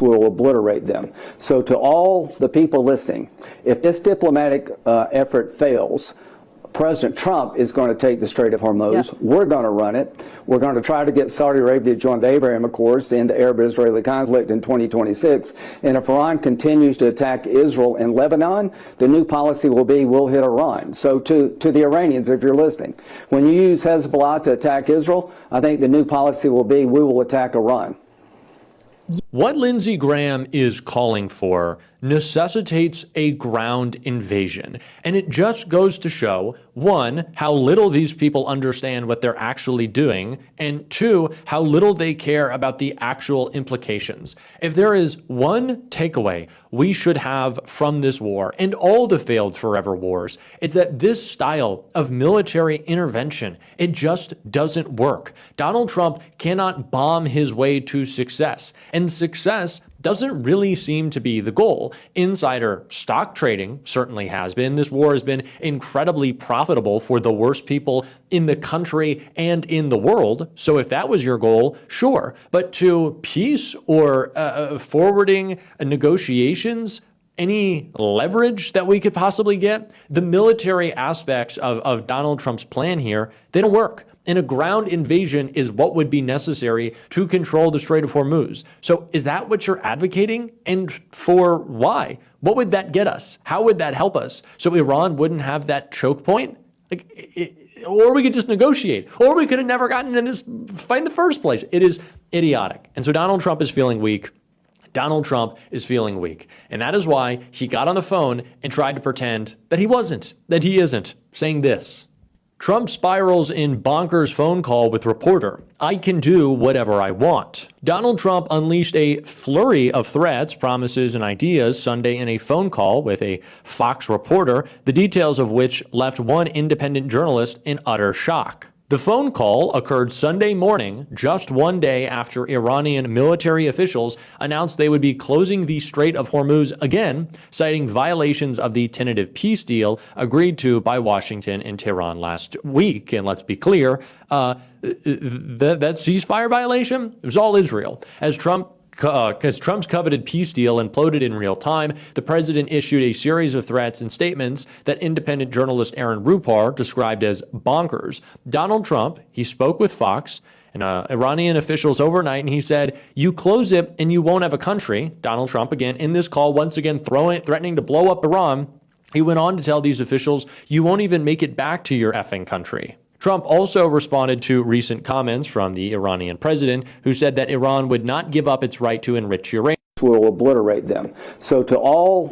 will obliterate them. So to all the people listening, if this diplomatic effort fails, President Trump is going to take the Strait of Hormuz. Yeah. We're going to run it. We're going to try to get Saudi Arabia to join the Abraham Accords to end the Arab-Israeli conflict in 2026. And if Iran continues to attack Israel and Lebanon, the new policy will be we'll hit Iran. So to the Iranians, if you're listening, when you use Hezbollah to attack Israel, I think the new policy will be we will attack Iran. What Lindsey Graham is calling for necessitates a ground invasion. And it just goes to show, one, how little these people understand what they're actually doing, and two, how little they care about the actual implications. If there is one takeaway we should have from this war and all the failed forever wars, it's that this style of military intervention, it just doesn't work. Donald Trump cannot bomb his way to success, and success doesn't really seem to be the goal. Insider stock trading certainly has been. This war has been incredibly profitable for the worst people in the country and in the world. So if that was your goal, sure. But to peace or forwarding negotiations, any leverage that we could possibly get, the military aspects of Donald Trump's plan here, they don't work. And a ground invasion is what would be necessary to control the Strait of Hormuz. So is that what you're advocating? And for why? What would that get us? How would that help us? So Iran wouldn't have that choke point? Or we could just negotiate. Or we could have never gotten in this fight in the first place. It is idiotic. And so Donald Trump is feeling weak. Donald Trump is feeling weak. And that is why he got on the phone and tried to pretend that he wasn't, that he isn't, saying this. Trump spirals in bonkers phone call with reporter. I can do whatever I want. Donald Trump unleashed a flurry of threats, promises, and ideas Sunday in a phone call with a Fox reporter, the details of which left one independent journalist in utter shock. The phone call occurred Sunday morning, just one day after Iranian military officials announced they would be closing the Strait of Hormuz again, citing violations of the tentative peace deal agreed to by Washington and Tehran last week. And let's be clear, that ceasefire violation, it was all Israel. As Trump's coveted peace deal imploded in real time, the president issued a series of threats and statements that independent journalist Aaron Rupar described as bonkers. Donald Trump, he spoke with Fox and Iranian officials overnight, and he said, you close it and you won't have a country. Donald Trump, again, in this call, once again threatening to blow up Iran. He went on to tell these officials, you won't even make it back to your effing country. Trump also responded to recent comments from the Iranian president, who said that Iran would not give up its right to enrich uranium. Will obliterate them. So to all